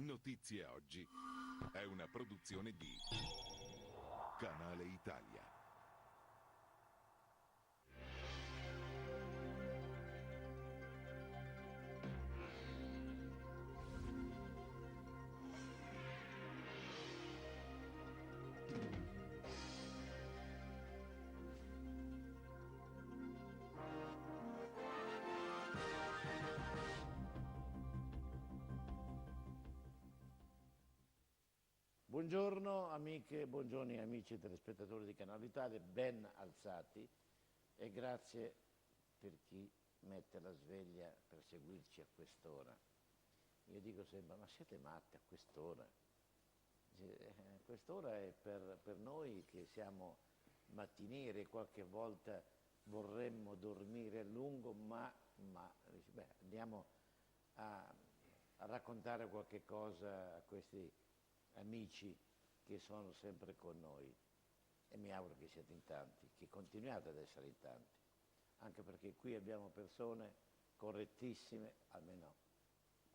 Notizie Oggi è una produzione di Canale Italia. Buongiorno amiche, buongiorno amici telespettatori di Canale Italia, ben alzati e grazie per chi mette la sveglia per seguirci a quest'ora. Io dico sempre, ma siete matti a quest'ora? Quest'ora è per noi che siamo mattinieri, qualche volta vorremmo dormire a lungo, ma andiamo a raccontare qualche cosa a questi amici che sono sempre con noi e mi auguro che siate in tanti, che continuate ad essere in tanti, anche perché qui abbiamo persone correttissime, almeno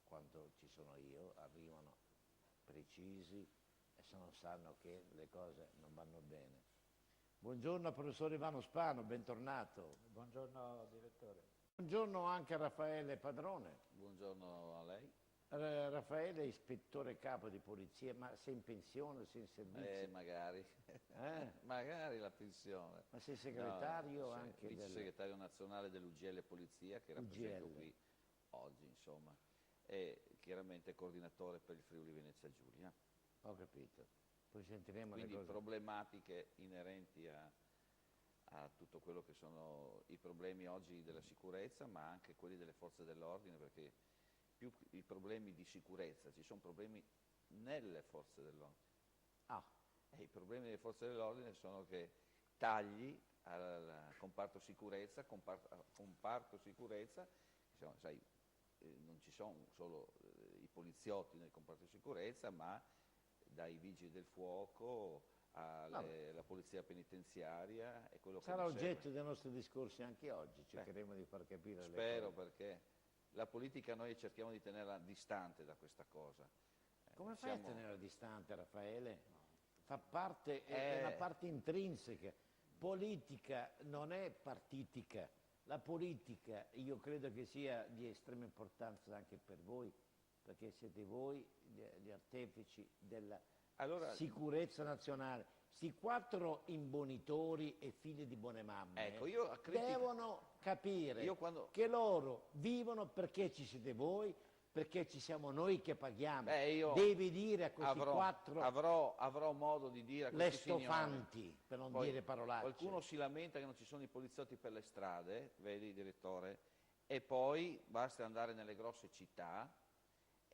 quando ci sono io, arrivano precisi e se non sanno che le cose non vanno bene. Buongiorno professor Ivano Spano, bentornato. Buongiorno direttore. Buongiorno anche a Raffaele Padrone. Buongiorno a lei. Raffaele è ispettore capo di polizia, ma sei in pensione, sei in servizio? Magari. Eh? Magari la pensione. Ma sei segretario No, anche vice segretario nazionale dell'UGL Polizia, che rappresento UGL. qui oggi, insomma, e chiaramente coordinatore per il Friuli Venezia Giulia. Ho capito. Poi sentiremo Quindi le cose. problematiche inerenti a tutto quello che sono i problemi oggi della sicurezza, ma anche quelli delle forze dell'ordine, perché più i problemi di sicurezza, ci sono problemi nelle forze dell'ordine. Ah, E i problemi delle forze dell'ordine sono che tagli al comparto sicurezza, sai, non ci sono solo i poliziotti nel comparto sicurezza, ma dai vigili del fuoco alla polizia penitenziaria e quello che sarà ne segue. oggetto dei nostri discorsi anche oggi, cercheremo di far capire le Spero, cose. perché la politica noi cerchiamo di tenerla distante da questa cosa. Come fai a tenerla distante, Raffaele? Fa parte, è una parte intrinseca. Politica non è partitica. La politica io credo che sia di estrema importanza anche per voi, perché siete voi gli artefici della sicurezza nazionale. Sti 4 imbonitori e figli di buone mamme Ecco, io devono capire che loro vivono perché ci siete voi, perché ci siamo noi che paghiamo. Devi dire a questi 4 avrò modo di dire a le questi signori. stofanti, per non dire parolacce. Qualcuno si lamenta che non ci sono i poliziotti per le strade, vedi direttore, e poi basta andare nelle grosse città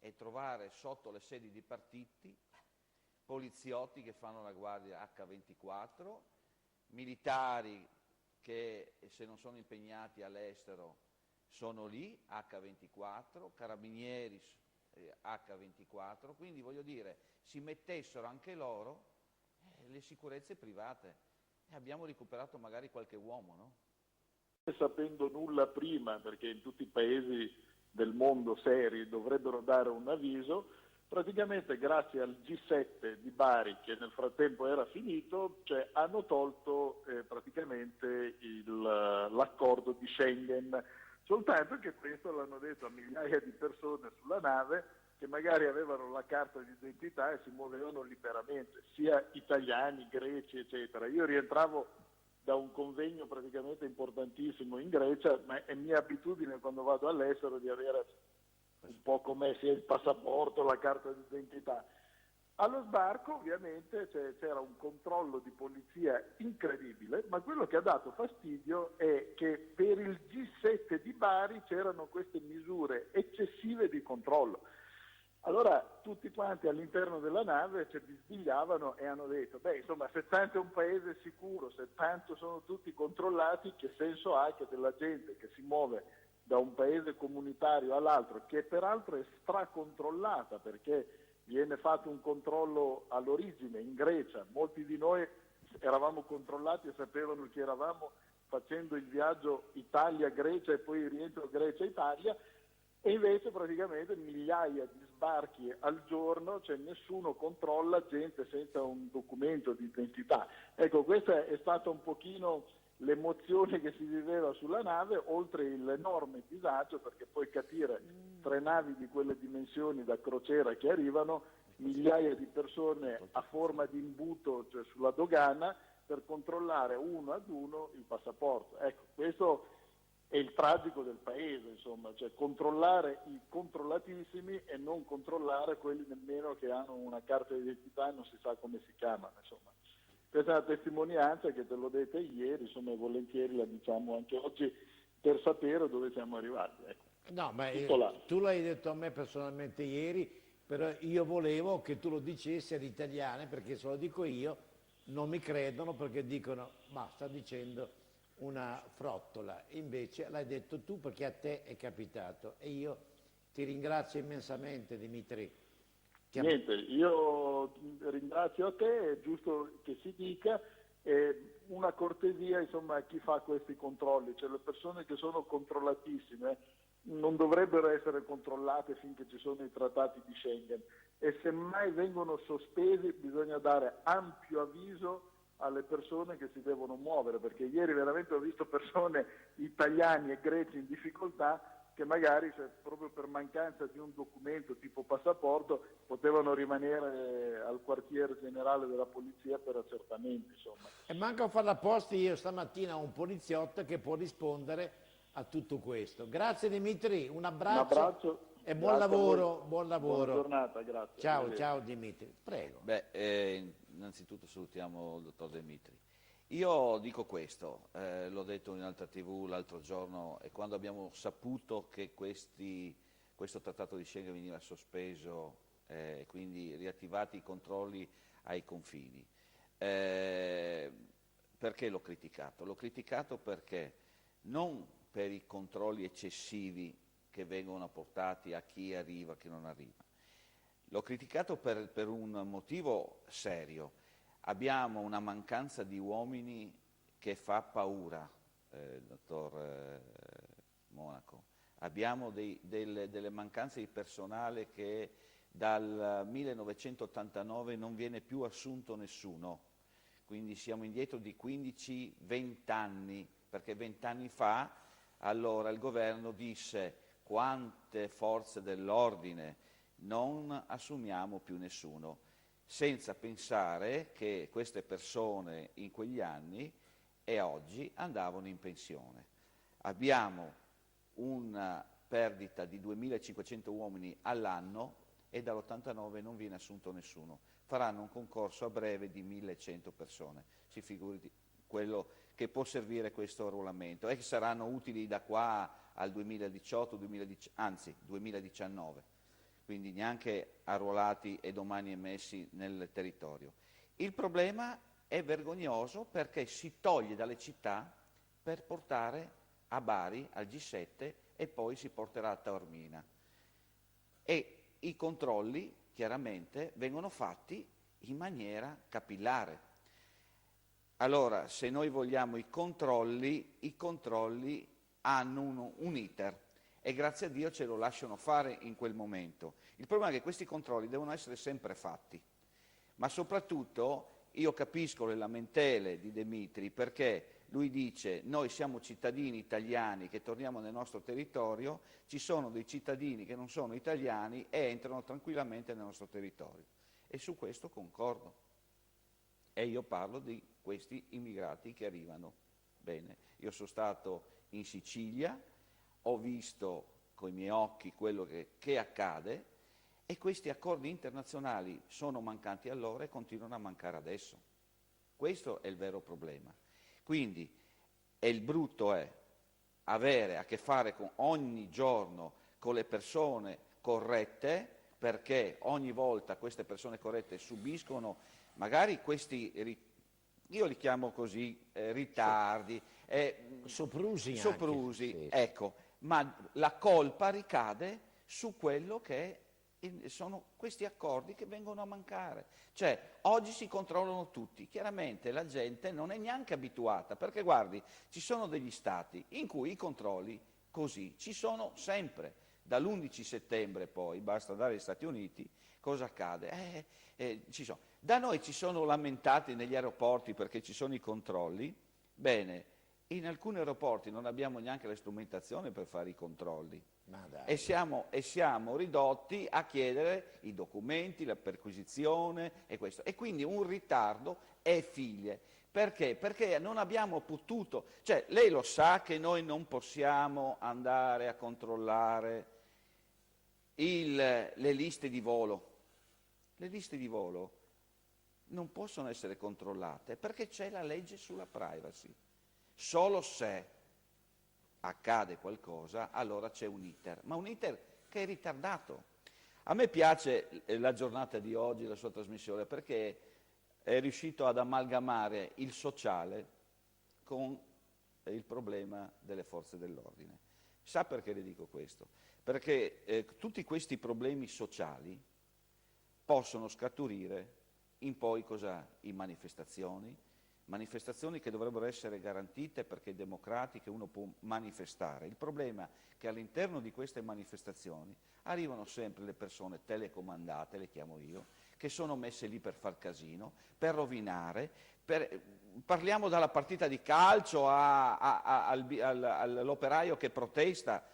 e trovare sotto le sedi di partiti poliziotti che fanno la guardia H24, militari che se non sono impegnati all'estero sono lì, H24, carabinieri H24, quindi voglio dire, si mettessero anche loro le sicurezze private e abbiamo recuperato magari qualche uomo, no? Sapendo nulla prima, perché in tutti i paesi del mondo seri dovrebbero dare un avviso, praticamente grazie al G7 di Bari, che nel frattempo era finito, cioè hanno tolto praticamente l'accordo di Schengen, soltanto che questo l'hanno detto a migliaia di persone sulla nave che magari avevano la carta di identità e si muovevano liberamente, sia italiani, greci, eccetera. Io rientravo da un convegno praticamente importantissimo in Grecia, ma è mia abitudine quando vado all'estero di avere un po' come sia il passaporto, la carta d'identità. Allo sbarco ovviamente c'era un controllo di polizia incredibile, ma quello che ha dato fastidio è che per il G7 di Bari c'erano queste misure eccessive di controllo. Allora tutti quanti all'interno della nave bisbigliavano e hanno detto, insomma, se tanto è un paese sicuro, se tanto sono tutti controllati, che senso ha che della gente che si muove da un paese comunitario all'altro, che peraltro è stracontrollata perché viene fatto un controllo all'origine in Grecia, molti di noi eravamo controllati e sapevano chi eravamo facendo il viaggio Italia-Grecia e poi il rientro Grecia-Italia, E invece praticamente migliaia di sbarchi al giorno, cioè nessuno controlla gente senza un documento di identità. Ecco, questa è stata un pochino l'emozione che si viveva sulla nave, oltre l'enorme disagio, perché puoi capire 3 navi di quelle dimensioni da crociera che arrivano, migliaia di persone a forma di imbuto, cioè sulla dogana, per controllare uno ad uno il passaporto. Ecco, questo è il tragico del paese, insomma, cioè controllare i controllatissimi e non controllare quelli nemmeno che hanno una carta d'identità e non si sa come si chiamano, insomma. Questa è una testimonianza che te l'ho detta ieri, insomma, e volentieri la diciamo anche oggi per sapere dove siamo arrivati. Ecco. No, ma Tutto là. tu l'hai detto a me personalmente ieri, però io volevo che tu lo dicessi agli italiani, perché se lo dico io non mi credono, perché dicono, ma sta dicendo una frottola. Invece l'hai detto tu, perché a te è capitato, e io ti ringrazio immensamente, Dimitri. Niente, io ringrazio a te, è giusto che si dica, una cortesia insomma a chi fa questi controlli, cioè le persone che sono controllatissime non dovrebbero essere controllate finché ci sono i trattati di Schengen, e se mai vengono sospesi bisogna dare ampio avviso alle persone che si devono muovere, perché ieri veramente ho visto persone italiani e greci in difficoltà che magari, cioè, proprio per mancanza di un documento tipo passaporto, potevano rimanere al quartier generale della polizia per accertamenti, insomma. E manco a fare la posta, io stamattina ho un poliziotto che può rispondere a tutto questo. Grazie Dimitri, un abbraccio e buon lavoro, buon lavoro. Buona giornata, grazie. Ciao, ciao Dimitri, prego. Innanzitutto salutiamo il dottor Dimitri. Io dico questo, l'ho detto in altra TV l'altro giorno, e quando abbiamo saputo che questo trattato di Schengen veniva sospeso, quindi riattivati i controlli ai confini, perché l'ho criticato? L'ho criticato perché non per i controlli eccessivi che vengono portati a chi arriva, a chi non arriva. L'ho criticato per un motivo serio. Abbiamo una mancanza di uomini che fa paura, dottor Monaco. Abbiamo delle mancanze di personale che dal 1989 non viene più assunto nessuno. Quindi siamo indietro di 15-20 anni, perché 20 anni fa allora il governo disse: quante forze dell'ordine, non assumiamo più nessuno, senza pensare che queste persone in quegli anni e oggi andavano in pensione. Abbiamo una perdita di 2.500 uomini all'anno e dall'89 non viene assunto nessuno. Faranno un concorso a breve di 1.100 persone, si figuri quello che può servire questo arruolamento, e che saranno utili da qua al 2018, anzi 2019. Quindi neanche arruolati e domani emessi nel territorio. Il problema è vergognoso perché si toglie dalle città per portare a Bari, al G7, e poi si porterà a Taormina. E i controlli chiaramente vengono fatti in maniera capillare. Allora, se noi vogliamo i controlli hanno un iter. E grazie a Dio ce lo lasciano fare in quel momento. Il problema è che questi controlli devono essere sempre fatti, ma soprattutto io capisco le lamentele di Dimitri, perché lui dice: noi siamo cittadini italiani che torniamo nel nostro territorio, ci sono dei cittadini che non sono italiani e entrano tranquillamente nel nostro territorio. E su questo concordo. E io parlo di questi immigrati che arrivano. Bene, io sono stato in Sicilia, ho visto con i miei occhi quello che accade, e questi accordi internazionali sono mancanti allora e continuano a mancare adesso. Questo è il vero problema. Quindi, il brutto è avere a che fare ogni giorno con le persone corrette, perché ogni volta queste persone corrette subiscono magari questi, io li chiamo così, ritardi, Soprusi, soprusi, sì. ecco. Ma la colpa ricade su quello che sono questi accordi che vengono a mancare. Cioè, oggi si controllano tutti, chiaramente la gente non è neanche abituata, perché guardi, ci sono degli stati in cui i controlli così ci sono sempre. Dall'11 settembre poi, basta andare agli Stati Uniti, cosa accade? Da noi ci sono lamentati negli aeroporti perché ci sono i controlli, bene, in alcuni aeroporti non abbiamo neanche la strumentazione per fare i controlli. Ma dai. E siamo ridotti a chiedere i documenti, la perquisizione e questo. E quindi un ritardo è figlie. Perché? Perché non abbiamo potuto, cioè lei lo sa che noi non possiamo andare a controllare le liste di volo. Le liste di volo non possono essere controllate perché c'è la legge sulla privacy. Solo se accade qualcosa, allora c'è un iter, ma un iter che è ritardato. A me piace la giornata di oggi, la sua trasmissione, perché è riuscito ad amalgamare il sociale con il problema delle forze dell'ordine. Sa perché le dico questo? Perché tutti questi problemi sociali possono scaturire in poi cosa? In manifestazioni che dovrebbero essere garantite perché democratiche, uno può manifestare. Il problema è che all'interno di queste manifestazioni arrivano sempre le persone telecomandate, le chiamo io, che sono messe lì per far casino, per rovinare, parliamo dalla partita di calcio all'operaio che protesta.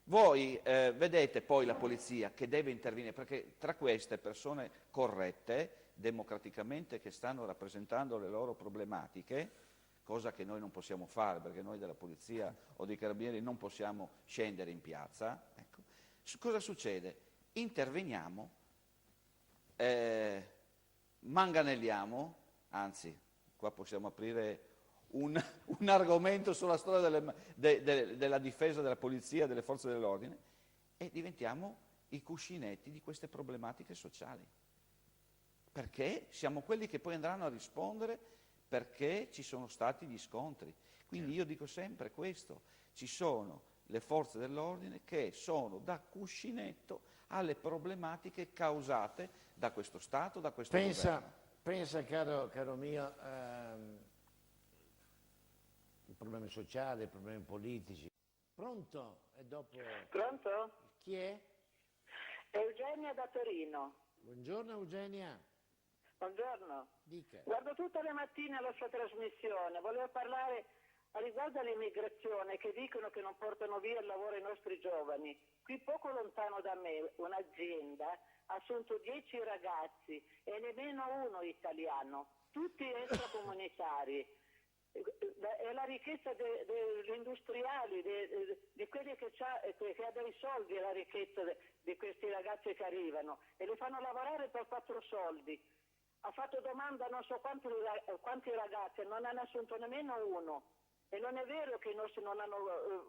Voi vedete poi la polizia che deve intervenire, perché tra queste persone corrette, democraticamente, che stanno rappresentando le loro problematiche, cosa che noi non possiamo fare, perché noi della polizia o dei carabinieri non possiamo scendere in piazza, ecco. Cosa succede? Interveniamo, manganelliamo, anzi, qua possiamo aprire un argomento sulla storia della difesa della polizia, delle forze dell'ordine, e diventiamo i cuscinetti di queste problematiche sociali. Perché siamo quelli che poi andranno a rispondere perché ci sono stati gli scontri. Quindi io dico sempre questo, ci sono le forze dell'ordine che sono da cuscinetto alle problematiche causate da questo Stato, da questo governo. Pensa caro mio, i problemi sociali, i problemi politici. Pronto? E dopo... Pronto? Chi è? Eugenia da Torino. Buongiorno Eugenia. Buongiorno. Dica. Guardo tutte le mattine la sua trasmissione. Volevo parlare riguardo all'immigrazione, che dicono che non portano via il lavoro ai nostri giovani. Qui poco lontano da me un'azienda ha assunto 10 ragazzi e nemmeno uno italiano, tutti extracomunitari. È la ricchezza degli industriali, di quelli che ha dei soldi, è la ricchezza di questi ragazzi che arrivano e li fanno lavorare per 4 soldi. Ha fatto domanda a non so quanti ragazzi, non hanno assunto nemmeno uno. E non è vero che i nostri non hanno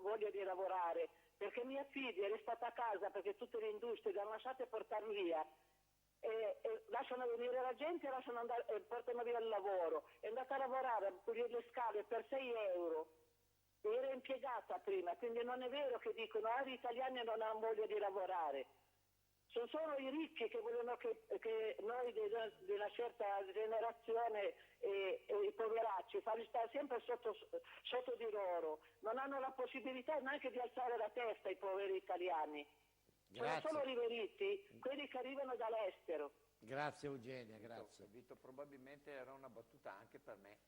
voglia di lavorare, perché mia figlia è restata a casa perché tutte le industrie le hanno lasciate portare via. E lasciano venire la gente e portano via il lavoro. È andata a lavorare a pulire le scale per 6 euro. Era impiegata prima, quindi non è vero che dicono gli italiani non hanno voglia di lavorare. Sono solo i ricchi che vogliono che noi di una certa generazione e i poveracci farli stare sempre sotto di loro. Non hanno la possibilità neanche di alzare la testa i poveri italiani. Grazie. Sono solo riveriti quelli che arrivano dall'estero. Grazie Eugenia, grazie. Vito, probabilmente era una battuta anche per me.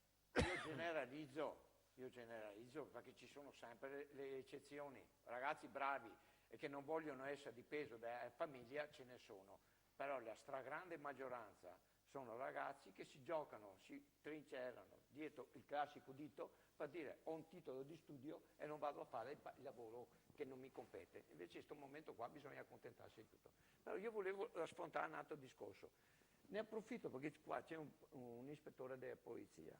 Io generalizzo perché ci sono sempre le eccezioni. Ragazzi bravi e che non vogliono essere di peso della famiglia ce ne sono, però la stragrande maggioranza sono ragazzi che si giocano, si trincerano dietro il classico dito per dire ho un titolo di studio e non vado a fare il lavoro che non mi compete. Invece in questo momento qua bisogna accontentarsi di tutto. Però io volevo sfrontare un altro discorso. Ne approfitto perché qua c'è un ispettore della polizia.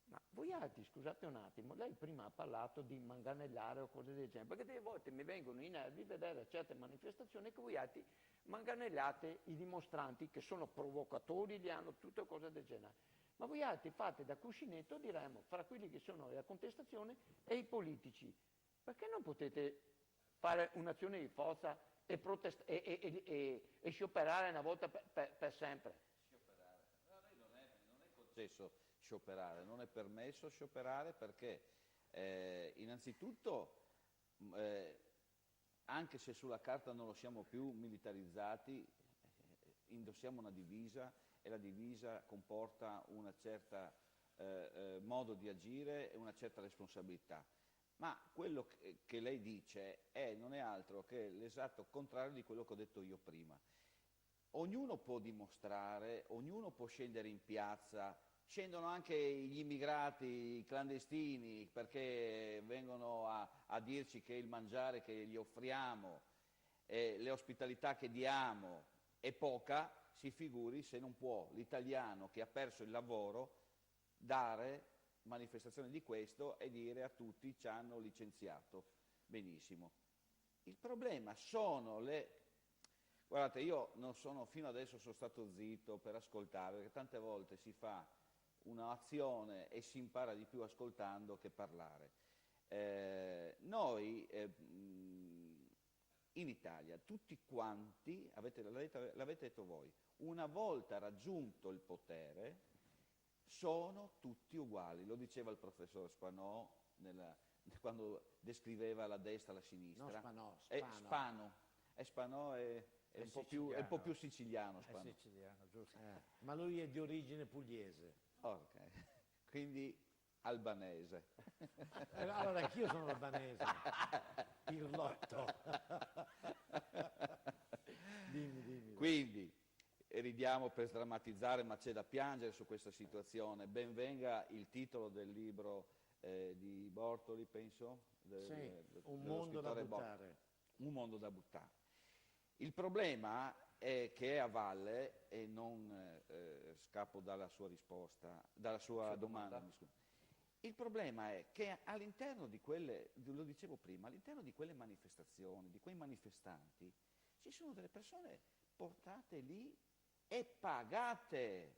Ma voi altri, scusate un attimo, lei prima ha parlato di manganellare o cose del genere, perché delle volte mi vengono i nervi vedere certe manifestazioni che voi altri manganellate i dimostranti che sono provocatori, li hanno tutte cose del genere. Ma voi altri fate da cuscinetto, diremmo, fra quelli che sono la contestazione e i politici. Perché non potete fare un'azione di forza e scioperare una volta per sempre? Scioperare. No, lei non è concesso scioperare, non è permesso scioperare perché innanzitutto anche se sulla carta non lo siamo più militarizzati, indossiamo una divisa e la divisa comporta una certa modo di agire e una certa responsabilità. Ma quello che lei dice non è altro che l'esatto contrario di quello che ho detto io prima. Ognuno può dimostrare, ognuno può scendere in piazza, scendono anche gli immigrati clandestini perché vengono a dirci che il mangiare che gli offriamo, le ospitalità che diamo è poca, si figuri se non può l'italiano che ha perso il lavoro dare manifestazione di questo e dire a tutti ci hanno licenziato. Benissimo. Il problema sono le... Guardate, io non sono, fino adesso sono stato zitto per ascoltare, perché tante volte si fa un'azione e si impara di più ascoltando che parlare. Noi in Italia, tutti quanti, l'avete detto voi, una volta raggiunto il potere, sono tutti uguali. Lo diceva il professor Spanò quando descriveva la destra e la sinistra. No, Spanò, Spano. Spanò è un po' più siciliano. È Spanò. siciliano, giusto. ma lui è di origine pugliese. Ok, quindi albanese. Allora anch'io sono albanese, pirlotto. Dimmi. Quindi ridiamo per sdrammatizzare, ma c'è da piangere su questa situazione. Ben venga il titolo del libro di Bortoli, penso. Un mondo da buttare. Un mondo da buttare. Il problema è che è a valle, e non scappo dalla sua risposta, dalla sua domanda. Mi scusi. Il problema è che all'interno di quelle, lo dicevo prima, all'interno di quelle manifestazioni, di quei manifestanti, ci sono delle persone portate lì e pagate.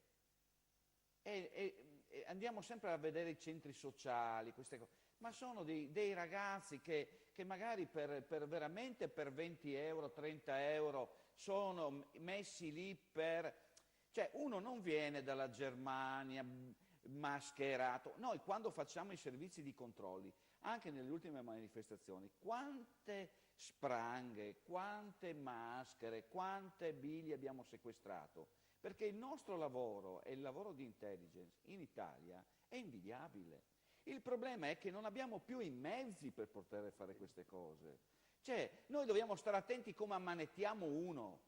E andiamo sempre a vedere i centri sociali, queste cose, ma sono dei ragazzi che magari veramente per 20 euro, 30 euro sono messi lì per... Cioè uno non viene dalla Germania mascherato. Noi quando facciamo i servizi di controlli, anche nelle ultime manifestazioni, quante spranghe, quante maschere, quante biglie abbiamo sequestrato? Perché il nostro lavoro e il lavoro di intelligence in Italia è invidiabile. Il problema è che non abbiamo più i mezzi per poter fare queste cose. Cioè, noi dobbiamo stare attenti come ammanettiamo uno.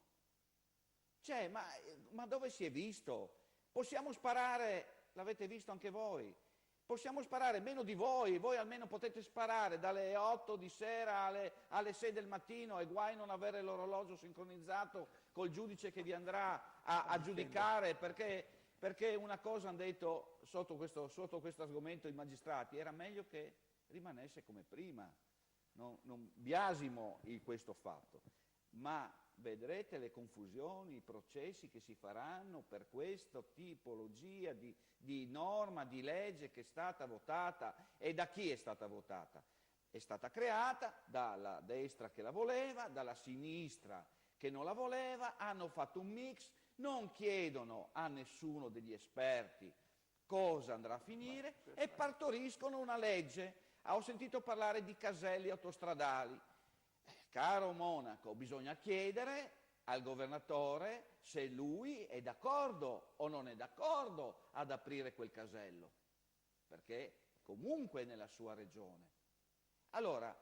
Cioè, ma dove si è visto? Possiamo sparare, l'avete visto anche voi, possiamo sparare meno di voi almeno potete sparare dalle 8 di sera alle 6 del mattino e guai non avere l'orologio sincronizzato col giudice che vi andrà a giudicare, perché una cosa hanno detto sotto questo argomento i magistrati, era meglio che rimanesse come prima, non biasimo questo fatto, ma vedrete le confusioni, i processi che si faranno per questa tipologia di norma, di legge che è stata votata. E da chi è stata votata? È stata creata dalla destra che la voleva, dalla sinistra che non la voleva, hanno fatto un mix, non chiedono a nessuno degli esperti cosa andrà a finire e partoriscono una legge. Ho sentito parlare di caselli autostradali. Caro Monaco, bisogna chiedere al governatore se lui è d'accordo o non è d'accordo ad aprire quel casello, perché comunque è nella sua regione. Allora,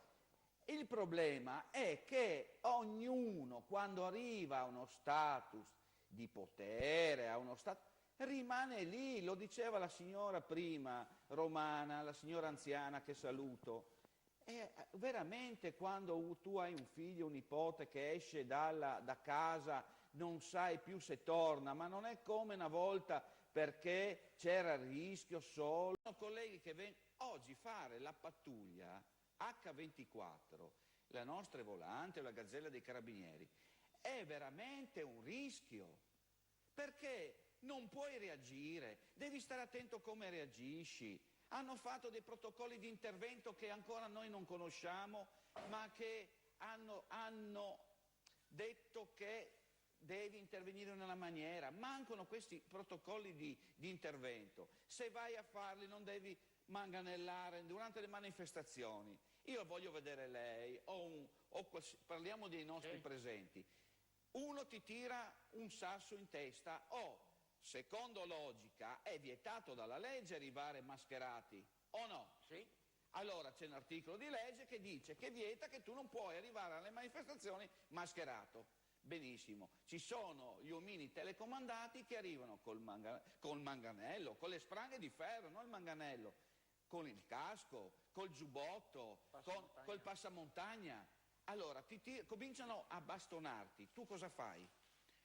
il problema è che ognuno, quando arriva a uno status di potere, a uno status, rimane lì, lo diceva la signora prima, romana, la signora anziana che saluto. E veramente quando tu hai un figlio, un nipote che esce da casa, non sai più se torna, ma non è come una volta perché c'era il rischio solo. Sono colleghi che oggi fare la pattuglia H24, la nostra volante, la Gazzella dei Carabinieri, è veramente un rischio, perché non puoi reagire, devi stare attento come reagisci. Hanno fatto dei protocolli di intervento che ancora noi non conosciamo, ma che hanno detto che devi intervenire in una maniera. Mancano questi protocolli di intervento. Se vai a farli non devi manganellare durante le manifestazioni. io voglio vedere lei, parliamo dei nostri presenti, uno ti tira un sasso in testa, secondo logica è vietato dalla legge arrivare mascherati, o no? Sì. Allora c'è un articolo di legge che dice che vieta che tu non puoi arrivare alle manifestazioni mascherato. Benissimo, ci sono gli omini telecomandati che arrivano col manganello, con le spranghe di ferro, non il manganello, con il casco, col giubbotto, col passamontagna. Allora cominciano a bastonarti, tu cosa fai?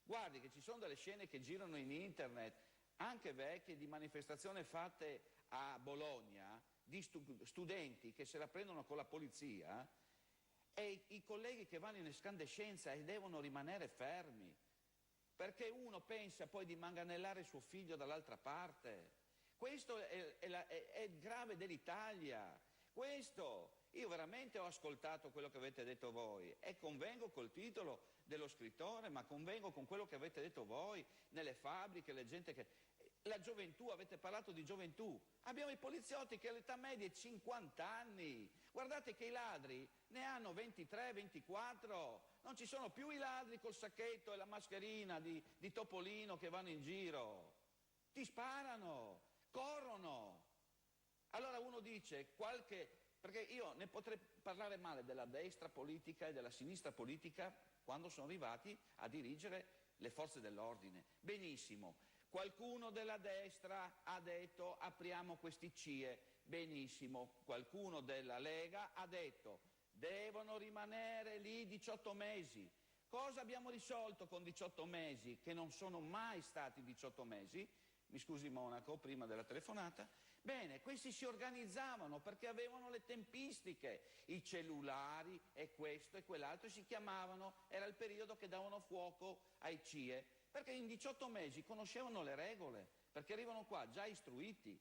Guardi che ci sono delle scene che girano in internet, anche vecchie, di manifestazioni fatte a Bologna, di studenti che se la prendono con la polizia, e i colleghi che vanno in escandescenza e devono rimanere fermi, perché uno pensa poi di manganellare suo figlio dall'altra parte. Questo è il grave dell'Italia. Io veramente ho ascoltato quello che avete detto voi e convengo col titolo dello scrittore, ma convengo con quello che avete detto voi, nelle fabbriche, la gioventù, avete parlato di gioventù. Abbiamo i poliziotti che l'età media è 50 anni. Guardate che i ladri ne hanno 23, 24. Non ci sono più i ladri col sacchetto e la mascherina di Topolino che vanno in giro. Ti sparano, corrono. Allora uno dice perché io ne potrei parlare male della destra politica e della sinistra politica quando sono arrivati a dirigere le forze dell'ordine. Benissimo. Qualcuno della destra ha detto apriamo questi CIE, benissimo. Qualcuno della Lega ha detto devono rimanere lì 18 mesi. Cosa abbiamo risolto con 18 mesi, che non sono mai stati 18 mesi? Mi scusi Monaco, prima della telefonata. Bene, questi si organizzavano perché avevano le tempistiche, i cellulari e questo e quell'altro, si chiamavano, era il periodo che davano fuoco ai CIE, perché in 18 mesi conoscevano le regole, perché arrivano qua già istruiti.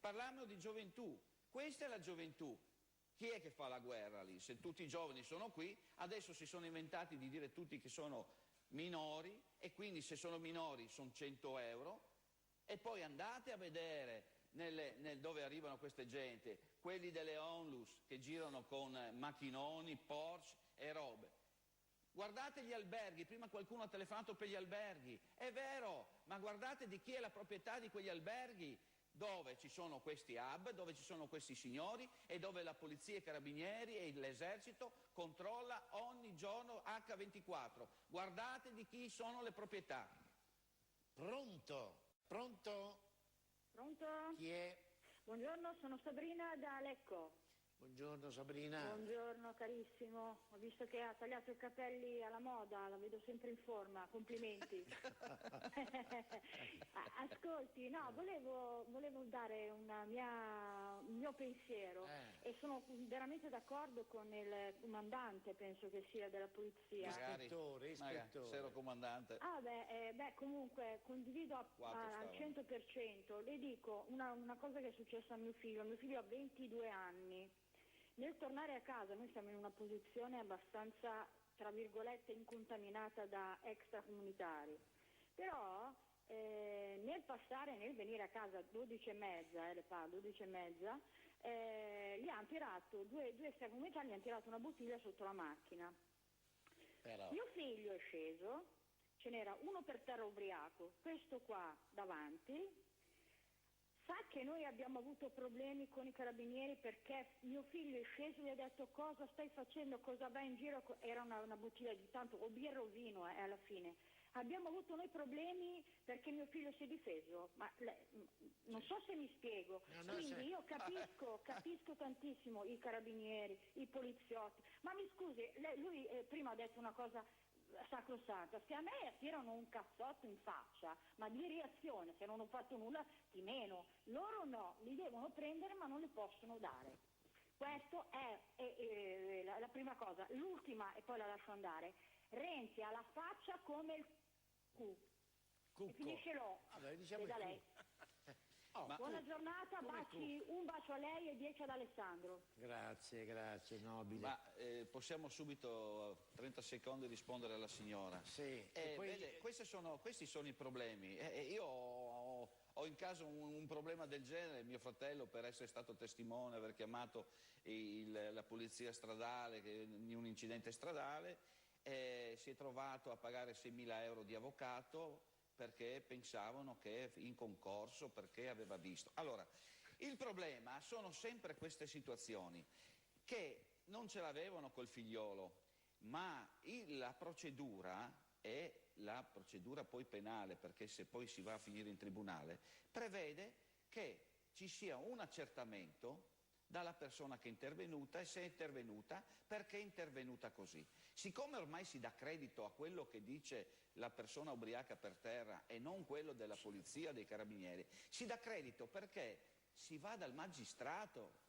Parliamo di gioventù, questa è la gioventù. Chi è che fa la guerra lì? Se tutti i giovani sono qui, adesso si sono inventati di dire tutti che sono minori e quindi se sono minori sono 100 euro e poi andate a vedere dove arrivano queste gente, quelli delle Onlus che girano con macchinoni, Porsche e robe. Guardate gli alberghi, prima qualcuno ha telefonato per gli alberghi, è vero, ma guardate di chi è la proprietà di quegli alberghi, dove ci sono questi hub, dove ci sono questi signori e dove la polizia, i carabinieri e l'esercito controlla ogni giorno H24. Guardate di chi sono le proprietà. Pronto? Pronto? Pronto? Chi è? Buongiorno, sono Sabrina da Lecco. Buongiorno Sabrina. Buongiorno carissimo, ho visto che ha tagliato i capelli alla moda, la vedo sempre in forma, complimenti. Ascolti, no, volevo dare un mio pensiero e sono veramente d'accordo con il comandante, penso che sia della polizia. Ispettore. Se ero comandante. Comunque condivido al 100%, le dico una cosa che è successa a mio figlio ha 22 anni. Nel tornare a casa noi siamo in una posizione abbastanza, tra virgolette, incontaminata da extracomunitari, però nel venire a casa 12:30, le fa 12:30, gli hanno tirato, due extracomunitari gli hanno tirato una bottiglia sotto la macchina. Però. Mio figlio è sceso, ce n'era uno per terra ubriaco, questo qua davanti. Sa che noi abbiamo avuto problemi con i carabinieri perché mio figlio è sceso e gli ha detto cosa stai facendo, cosa vai in giro, era una bottiglia di tanto, o birra o vino alla fine. Abbiamo avuto noi problemi perché mio figlio si è difeso, ma non so se mi spiego. Quindi io capisco tantissimo i carabinieri, i poliziotti, ma mi scusi, lui prima ha detto una cosa sacrosanta, se a me tirano un cazzotto in faccia, ma di reazione, se non ho fatto nulla, di meno, loro no, li devono prendere ma non li possono dare. Questo è la prima cosa. L'ultima, e poi la lascio andare, Renzi ha la faccia come il Cucco. E finisce l'O, Diciamo da lei. Buona giornata, un bacio a lei e 10 ad Alessandro. Grazie, nobile. Ma possiamo subito, 30 secondi, rispondere alla signora? Sì. Vede, questi sono i problemi. Io ho ho in casa un problema del genere, mio fratello, per essere stato testimone, aver chiamato la polizia stradale in un incidente stradale, si è trovato a pagare 6.000 euro di avvocato perché pensavano che in concorso, perché aveva visto. Allora, il problema sono sempre queste situazioni che non ce l'avevano col figliolo, ma la procedura è la procedura poi penale, perché se poi si va a finire in tribunale, prevede che ci sia un accertamento dalla persona che è intervenuta e se è intervenuta perché è intervenuta così. Siccome ormai si dà credito a quello che dice la persona ubriaca per terra e non quello della polizia, dei carabinieri, si dà credito perché si va dal magistrato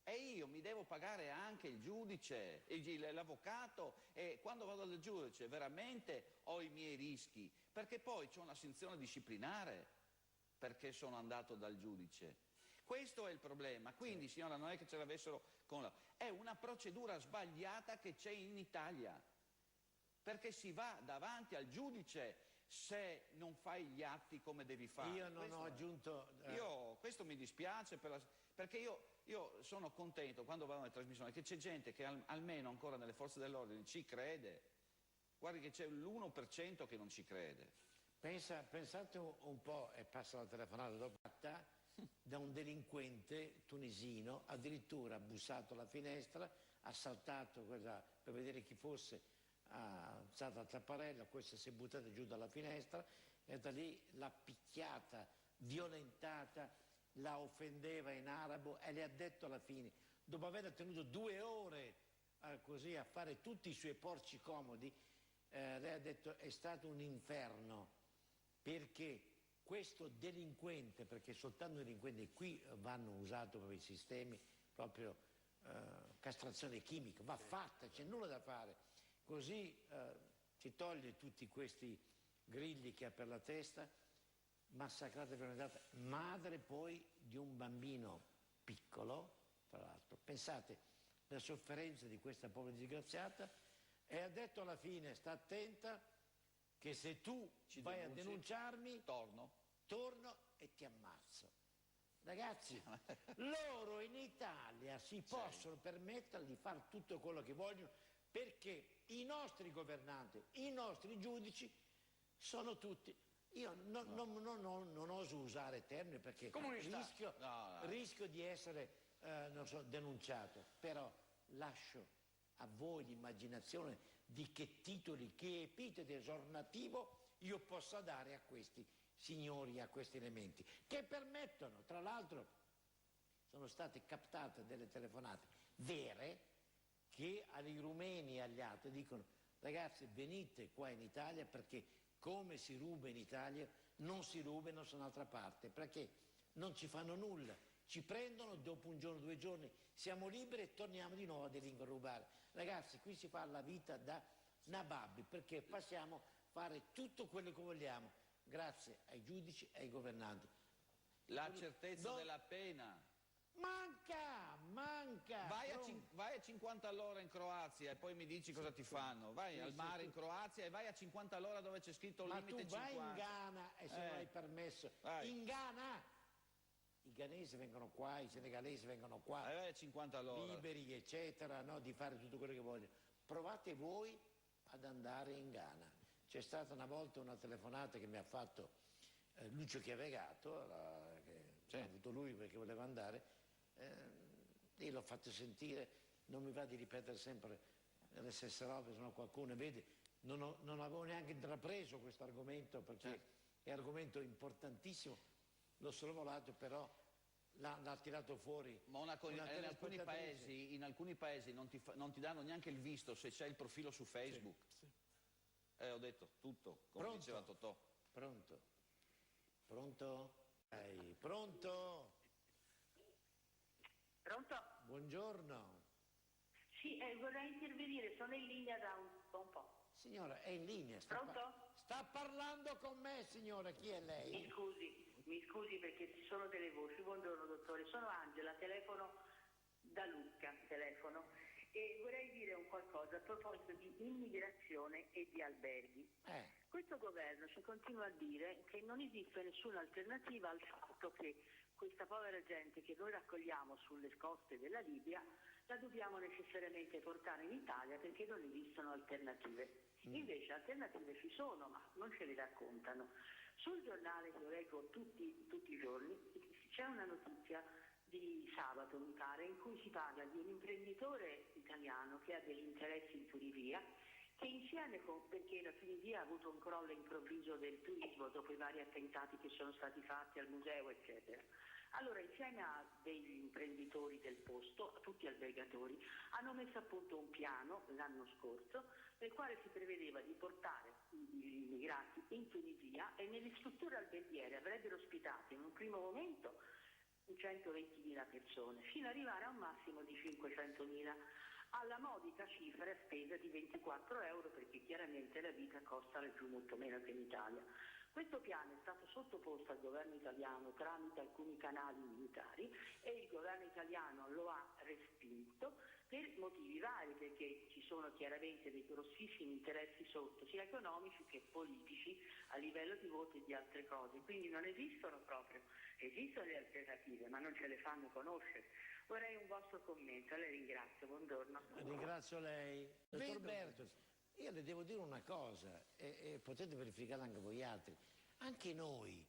e io mi devo pagare anche il giudice, l'avvocato, e quando vado dal giudice veramente ho i miei rischi, perché poi c'è una sanzione disciplinare perché sono andato dal giudice. Questo è il problema, quindi signora non è che ce l'avessero con la... È una procedura sbagliata che c'è in Italia, perché si va davanti al giudice se non fai gli atti come devi fare. Io non ho aggiunto... Questo mi dispiace perché io sono contento quando vado alle trasmissioni che c'è gente che almeno ancora nelle forze dell'ordine ci crede. Guardi che c'è l'1% che non ci crede. Pensate un po', e passa la telefonata dopo, da un delinquente tunisino, addirittura ha bussato alla finestra, ha saltato per vedere chi fosse, ha alzato la tapparella, questa si è buttata giù dalla finestra e da lì l'ha picchiata, violentata, la offendeva in arabo e le ha detto alla fine, dopo aver tenuto 2 ore così a fare tutti i suoi porci comodi, lei ha detto è stato un inferno, perché questo delinquente, perché soltanto i delinquenti qui vanno usati proprio i sistemi, proprio castrazione chimica, va fatta, c'è nulla da fare, così si toglie tutti questi grilli che ha per la testa, massacrata e violentata, madre poi di un bambino piccolo, tra l'altro, pensate la sofferenza di questa povera disgraziata, e ha detto alla fine, sta attenta, che se tu vai a denunciarmi, torno e ti ammazzo. Ragazzi, loro in Italia si possono permettere di fare tutto quello che vogliono perché i nostri governanti, i nostri giudici sono tutti... Io non oso usare termini perché rischio di essere denunciato, però lascio a voi l'immaginazione di che titoli, che epiteti esornativo io possa dare a questi signori, a questi elementi, che permettono, tra l'altro sono state captate delle telefonate vere che ai rumeni e agli altri dicono ragazzi venite qua in Italia perché come si ruba in Italia non si ruba in nessun'altra parte, perché non ci fanno nulla, ci prendono, dopo un giorno, 2 giorni siamo liberi e torniamo di nuovo a delinquere, a rubare. Ragazzi, qui si fa la vita da nababbi perché possiamo fare tutto quello che vogliamo grazie ai giudici e ai governanti. La certezza della pena. Manca! Vai a 50 all'ora in Croazia e poi mi dici cosa ti fanno. Vai al mare in Croazia e vai a 50 all'ora dove c'è scritto il limite 50. Ma tu vai in Ghana e se non hai permesso. Vai. In Ghana i ghanesi vengono qua, i senegalesi vengono qua. Vai a 50 all'ora. Liberi, eccetera, no? Di fare tutto quello che vogliono. Provate voi ad andare in Ghana. C'è stata una volta una telefonata che mi ha fatto Lucio Chiavegato, che ha avuto lui perché voleva andare. Io l'ho fatto sentire, non mi va di ripetere sempre le stesse robe, se no qualcuno vede, non avevo neanche intrapreso questo argomento perché è un argomento importantissimo, l'ho sorvolato però l'ha tirato fuori. Monaco, in alcuni paesi non ti danno neanche il visto se c'è il profilo su Facebook. Sì. Ho detto tutto, come diceva Totò. Pronto? Pronto? Pronto? Buongiorno. Sì, vorrei intervenire, sono in linea da un po'. Signora, è in linea. Pronto? Sta parlando con me, signora, chi è lei? Mi scusi perché ci sono delle voci. Buongiorno dottore, sono Angela, telefono da Lucca, E vorrei dire un qualcosa a proposito di immigrazione e di alberghi. Questo governo ci continua a dire che non esiste nessuna alternativa al fatto che questa povera gente che noi raccogliamo sulle coste della Libia la dobbiamo necessariamente portare in Italia perché non esistono alternative. Invece alternative ci sono, ma non ce le raccontano. Sul giornale che io leggo tutti i giorni c'è una notizia di sabato, mi pare, in cui si parla di un imprenditore italiano che ha degli interessi in Tunisia, che insieme perché la Tunisia ha avuto un crollo improvviso del turismo dopo i vari attentati che sono stati fatti al museo, eccetera. Allora, insieme a degli imprenditori del posto, a tutti albergatori, hanno messo a punto un piano l'anno scorso nel quale si prevedeva di portare gli immigrati in Tunisia e nelle strutture alberghiere avrebbero ospitato in un primo momento 120.000 persone, fino ad arrivare a un massimo di 500.000, alla modica cifra spesa di 24 euro, perché chiaramente la vita costa giù molto meno che in Italia. Questo piano è stato sottoposto al governo italiano tramite alcuni canali militari e il governo italiano lo ha respinto per motivi vari, perché ci sono chiaramente dei grossissimi interessi sotto, sia economici che politici, a livello di voti e di altre cose, quindi non esistono proprio, esistono le alternative ma non ce le fanno conoscere. Vorrei un vostro commento, le ringrazio, buongiorno. Ringrazio lei. Dottor Bertos, io le devo dire una cosa, e potete verificarla anche voi altri, anche noi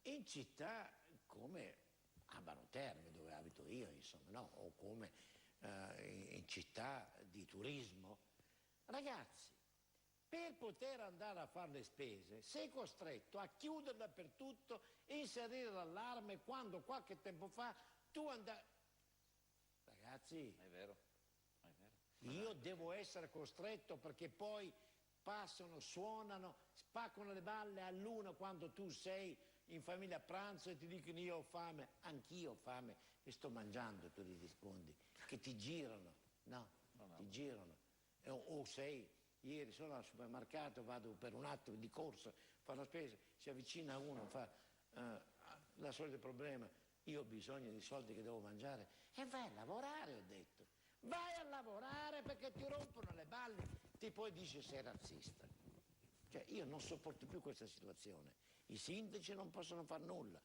in città come a Bano Terme, dove abito io, insomma, no? O come in città di turismo, ragazzi, per poter andare a fare le spese sei costretto a chiudere dappertutto, inserire l'allarme quando qualche tempo fa tu andavi. Ragazzi, È vero. io devo essere costretto perché poi passano, suonano, spaccano le balle all'una quando tu sei in famiglia a pranzo e ti dicono io ho fame, anch'io ho fame e sto mangiando, tu gli rispondi, che ti girano, no. Ti girano. O sei, ieri sono al supermercato, vado per un attimo di corsa, fare la spesa, si avvicina uno, fa la solito problema, io ho bisogno di soldi che devo mangiare e vai a lavorare, ho detto. Vai a lavorare perché ti rompono le balle, ti poi dici sei razzista. Cioè io non sopporto più questa situazione. I sindaci non possono far nulla,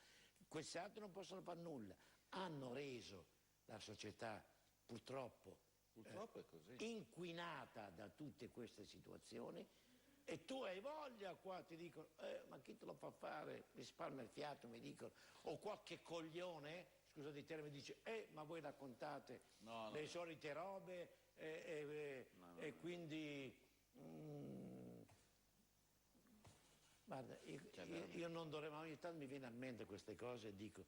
questi altri non possono far nulla. Hanno reso la società purtroppo È così. inquinata da tutte queste situazioni e tu hai voglia qua, ti dicono ma chi te lo fa fare? Risparmia il fiato, mi dicono, o qualche coglione, scusate il termine, dice ma voi raccontate le solite robe e quindi guarda, io non dovrei, ma ogni tanto mi viene a mente queste cose e dico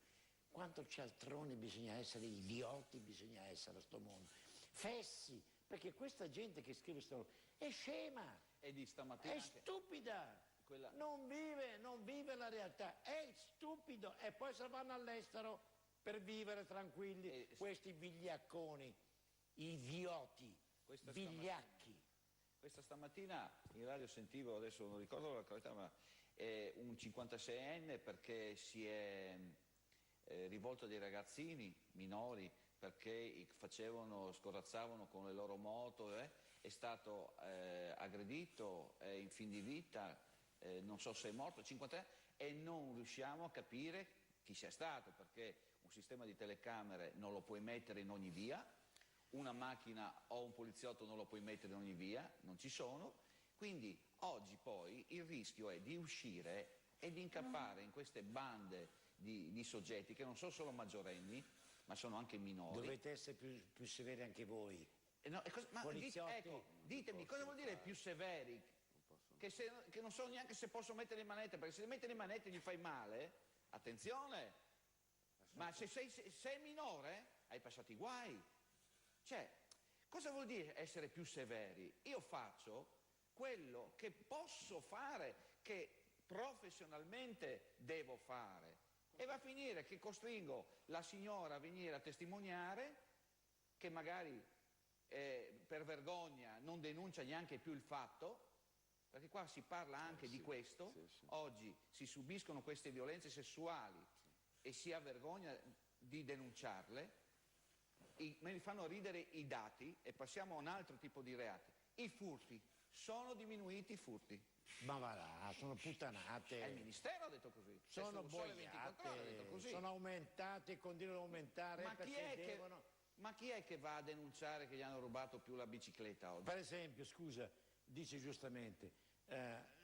quanto cialtroni bisogna essere, idioti bisogna essere a sto mondo, fessi, perché questa gente che scrive sto è scema, E di stamattina è anche stupida, non vive la realtà, è stupido e poi se ne vanno all'estero per vivere tranquilli, questi vigliacconi, idioti, vigliacchi. Questa stamattina in radio sentivo, adesso non ricordo la qualità, ma un 56enne perché si è rivolto a dei ragazzini minori perché scorazzavano con le loro moto, è stato aggredito, è in fin di vita, non so se è morto, 50 anni, e non riusciamo a capire chi sia stato, perché un sistema di telecamere non lo puoi mettere in ogni via, una macchina o un poliziotto non lo puoi mettere in ogni via, non ci sono, quindi oggi poi il rischio è di uscire e di incappare in queste bande di soggetti che non sono solo maggiorenni, ma sono anche minori. Dovete essere più severi anche voi. Ditemi, cosa vuol dire più severi? Che non so neanche se posso mettere le manette, perché se le metti le manette e gli fai male, attenzione, ma se sei minore hai passato i guai. Cioè, cosa vuol dire essere più severi? Io faccio quello che posso fare, che professionalmente devo fare, e va a finire che costringo la signora a venire a testimoniare, che magari per vergogna non denuncia neanche più il fatto, perché qua si parla anche di questo, oggi si subiscono queste violenze sessuali e si ha vergogna di denunciarle, me li fanno ridere i dati e passiamo a un altro tipo di reati. I furti. Sono diminuiti i furti. Ma va là, sono puttanate. Il Ministero ha detto così. Sono Sole 24 Ore ha detto boiate, così. sono aumentate e continuano ad aumentare Ma chi è che va a denunciare che gli hanno rubato più la bicicletta oggi? Per esempio, scusa, dice giustamente,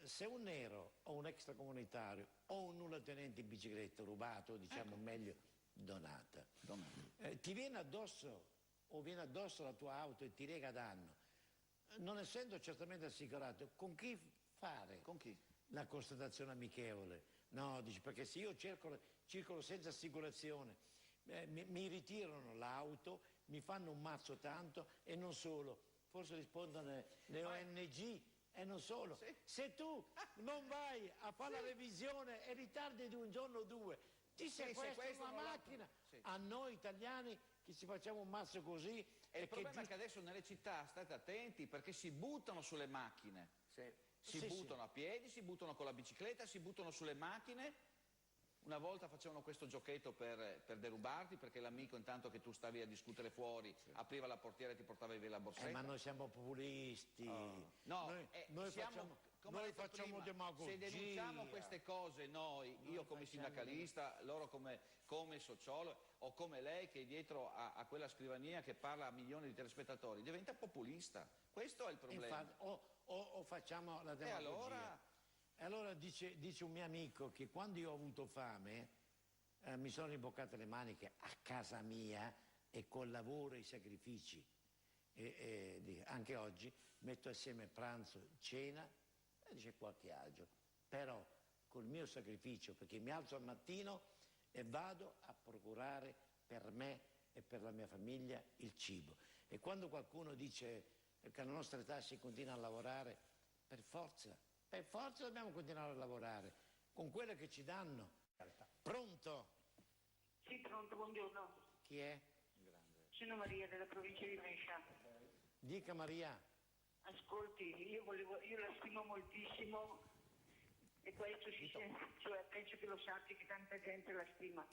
se un nero o un extracomunitario o un nullatenente in bicicletta rubato, diciamo meglio, donata, ti viene addosso o viene addosso la tua auto e ti rega danno, non essendo certamente assicurato, con chi fare? Con chi? La constatazione amichevole. No, dici, perché se io circolo senza assicurazione, mi ritirano l'auto, mi fanno un mazzo tanto e non solo, forse rispondono le ONG e non solo. Sì. Se tu non vai a fare la revisione e ritardi di un giorno o due, ti sequestra una macchina. Sì. A noi italiani che ci facciamo un mazzo così... E il problema è che adesso nelle città, state attenti, perché si buttano sulle macchine. Si buttano a piedi, si buttano con la bicicletta, si buttano sulle macchine. Una volta facevano questo giochetto per derubarti, perché l'amico intanto che tu stavi a discutere fuori apriva la portiera e ti portava via la borsetta. ma noi siamo populisti. No, noi come facciamo prima, demagogia. se denunciamo queste cose io come sindacalista, loro come sociologo o come lei che è dietro a quella scrivania che parla a milioni di telespettatori, diventa populista. Questo è il problema. Infatti, o facciamo la demagogia. Allora dice un mio amico che quando io ho avuto fame mi sono rimboccate le maniche a casa mia e col lavoro e i sacrifici. Anche oggi metto assieme pranzo, cena e c'è qualche agio. Però col mio sacrificio, perché mi alzo al mattino e vado a procurare per me e per la mia famiglia il cibo. E quando qualcuno dice che alla nostra età si continua a lavorare, per forza dobbiamo continuare a lavorare con quello che ci danno. Pronto? Sì, pronto, buongiorno. Chi è? Sono Maria della provincia di Brescia. Dica Maria. Ascolti, io la stimo moltissimo e questo penso che lo sappi che tanta gente la stima.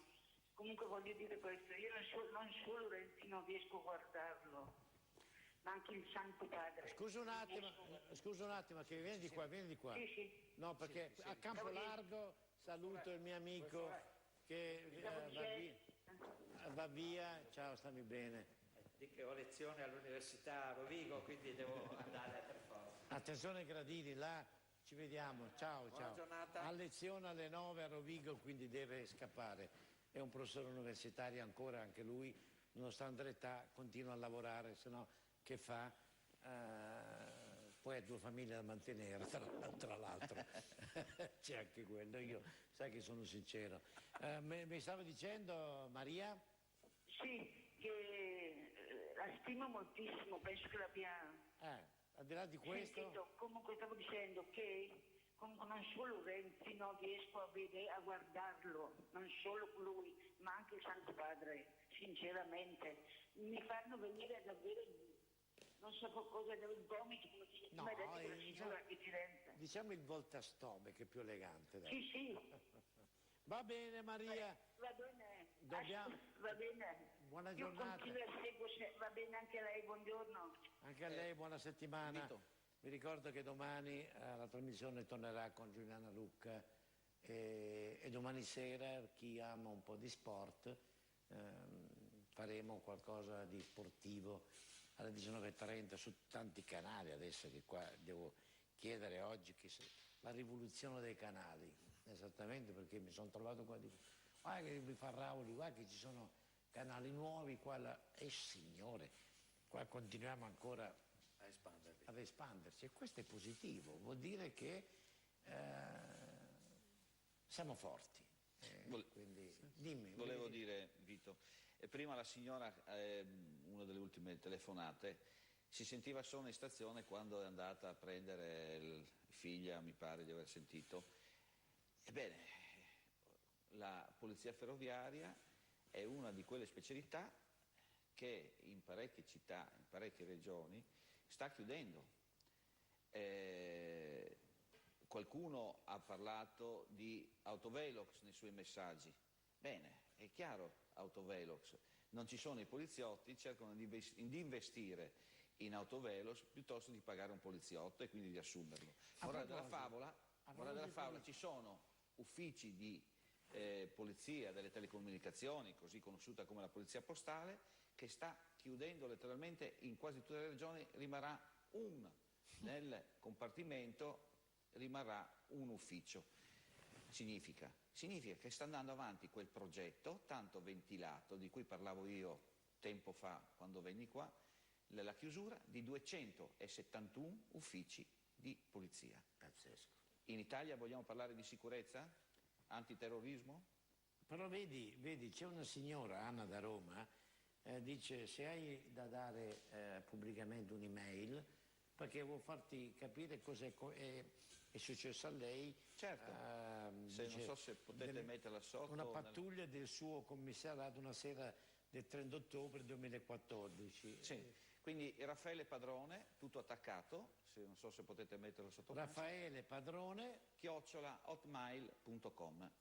Comunque voglio dire questo, io non solo Renzi riesco a guardarlo, ma anche il Santo Padre. Scusa un attimo, che vieni di qua. Sì. No, perché a Campo Largo saluto il mio amico che va via. Ciao, stammi bene. Di che ho lezione all'università a Rovigo, quindi devo andare per forza. Attenzione Gradini, là ci vediamo. Ciao. Buona giornata. Ha lezione alle 9 a Rovigo, quindi deve scappare. È un professore universitario ancora, anche lui, nonostante l'età, continua a lavorare, se no che fa? Poi ha 2 famiglie da mantenere, tra l'altro. C'è anche quello, io sai che sono sincero. Mi stava dicendo Maria? Sì, che la stimo moltissimo, penso che l'abbia al di là di questo sentito. Comunque stavo dicendo che comunque non solo Renzi riesco a guardarlo, non solo lui, ma anche il Santo Padre, sinceramente, mi fanno venire davvero, non so cosa, il gomito, come ha detto quella signora di Firenze. Diciamo il voltastome, che è più elegante. Dai. Sì. Va bene Maria. Va bene. Va bene. Buona giornata. Io continuo a seguire, va bene anche a lei, buongiorno. Anche a lei, buona settimana. Vito. Vi ricordo che domani la trasmissione tornerà con Giuliana Lucca e domani sera, chi ama un po' di sport, faremo qualcosa di sportivo alle 19:30 su tanti canali. Adesso che qua devo chiedere oggi la rivoluzione dei canali, esattamente, perché mi sono trovato qua di guarda che mi fa Rauli, guarda che ci sono canali nuovi qua signore, qua continuiamo ancora ad espanderci e questo è positivo, vuol dire che siamo forti. Quindi dimmi. Volevo dire, Vito, prima la signora, una delle ultime telefonate, si sentiva solo in stazione quando è andata a prendere figlia, mi pare di aver sentito. Ebbene, la polizia ferroviaria è una di quelle specialità che in parecchie città, in parecchie regioni, sta chiudendo. Qualcuno ha parlato di autovelox nei suoi messaggi. Bene, è chiaro autovelox, non ci sono i poliziotti, cercano di investire in autovelox piuttosto di pagare un poliziotto e quindi di assumerlo. Morale della favola, ci sono uffici di polizia delle telecomunicazioni, così conosciuta come la polizia postale, che sta chiudendo letteralmente in quasi tutte le regioni, rimarrà nel compartimento rimarrà un ufficio. Significa che sta andando avanti quel progetto tanto ventilato di cui parlavo io tempo fa quando venni qua, la chiusura di 271 uffici di polizia. Pazzesco. In Italia vogliamo parlare di sicurezza? Antiterrorismo? Però vedi, c'è una signora, Anna da Roma, dice se hai da dare pubblicamente un'email, perché vuol farti capire cosa è successo a lei. Certo, non so se potete metterla sotto. Una pattuglia del suo commissariato una sera del 30 ottobre 2014. Sì, quindi Raffaele Padrone, tutto attaccato, non so se potete metterlo sotto. Raffaele Padrone @hotmail.com.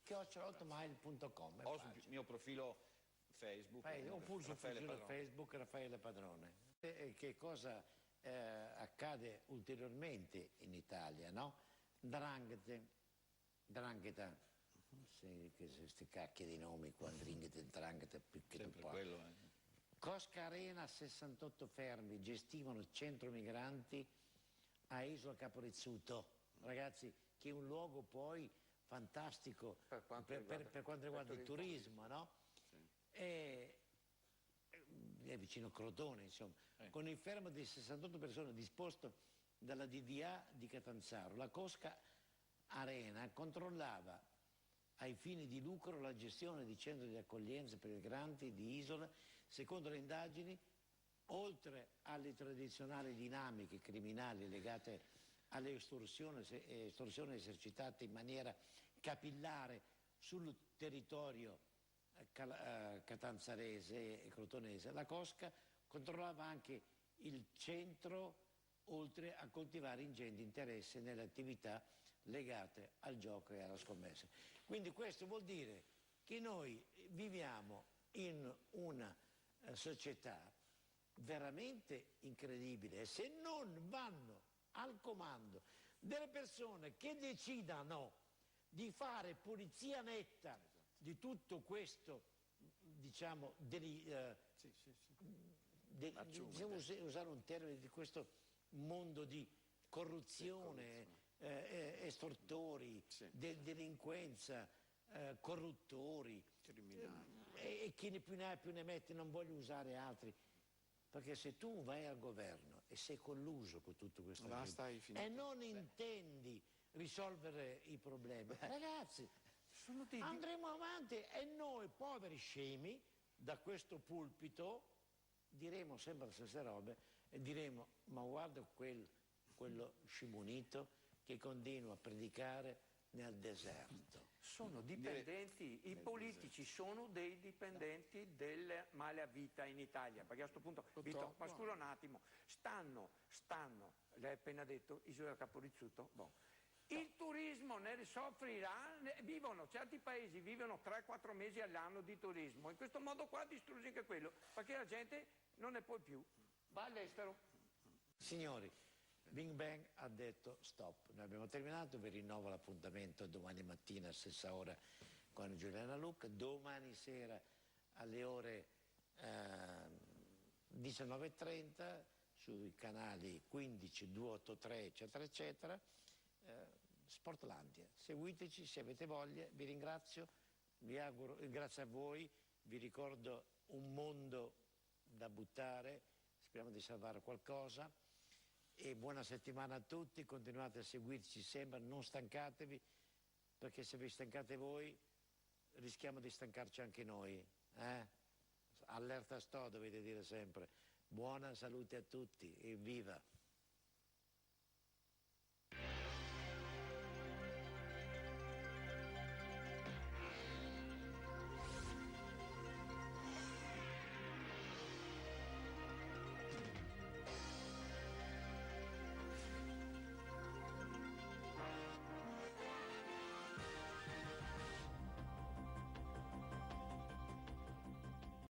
@hotmail.com. Ho sul mio profilo Facebook. Oppure sul profilo Facebook Raffaele Padrone. Che cosa accade ulteriormente in Italia, no? 'Ndrangheta, questi cacchi di nomi qua, 'ndrangheta più che sempre quello. Cosca Arena, 68 fermi, gestivano centro migranti a Isola Caporizzuto. Ragazzi, che è un luogo poi fantastico per quanto riguarda il turismo, no? Sì. È vicino a Crotone, insomma, con il fermo di 68 persone disposto dalla DDA di Catanzaro. La Cosca Arena controllava ai fini di lucro la gestione di centri di accoglienza per i migranti di Isola. Secondo le indagini, oltre alle tradizionali dinamiche criminali legate alle estorsioni esercitate in maniera capillare sul territorio catanzarese e crotonese, la Cosca controllava anche il centro, oltre a coltivare ingenti interessi nelle attività legate al gioco e alla scommessa. Quindi questo vuol dire che noi viviamo in una società veramente incredibile, e se non vanno al comando delle persone che decidano di fare pulizia netta di tutto questo, diciamo, possiamo usare un termine, di questo mondo di corruzione, estortori, delinquenza, corruttori, e chi ne più ne ha più ne mette, non voglio usare altri, perché se tu vai al governo e sei colluso con tutto questo e non intendi risolvere i problemi, ragazzi, andremo avanti e noi poveri scemi da questo pulpito diremo sempre le stesse robe e diremo: ma guarda quello scimunito che continua a predicare nel deserto. Sono dipendenti, i politici sono dei dipendenti del male a vita in Italia, perché a questo punto, Vito, ma scusa un attimo, stanno, lei ha appena detto, Isola Caporizzuto, il turismo ne soffrirà, certi paesi vivono 3-4 mesi all'anno di turismo, in questo modo qua distrugge anche quello, perché la gente non ne può più, va all'estero. Signori, Bing Bang ha detto stop, noi abbiamo terminato, vi rinnovo l'appuntamento domani mattina stessa ora con Giuliana Lucca, domani sera alle ore 19:30 sui canali 15, 283 eccetera eccetera, Sportlandia, seguiteci se avete voglia, vi ringrazio, vi auguro, grazie a voi, vi ricordo un mondo da buttare, speriamo di salvare qualcosa. E buona settimana a tutti, continuate a seguirci sempre, non stancatevi, perché se vi stancate voi rischiamo di stancarci anche noi. Allerta sto, dovete dire sempre. Buona salute a tutti, evviva!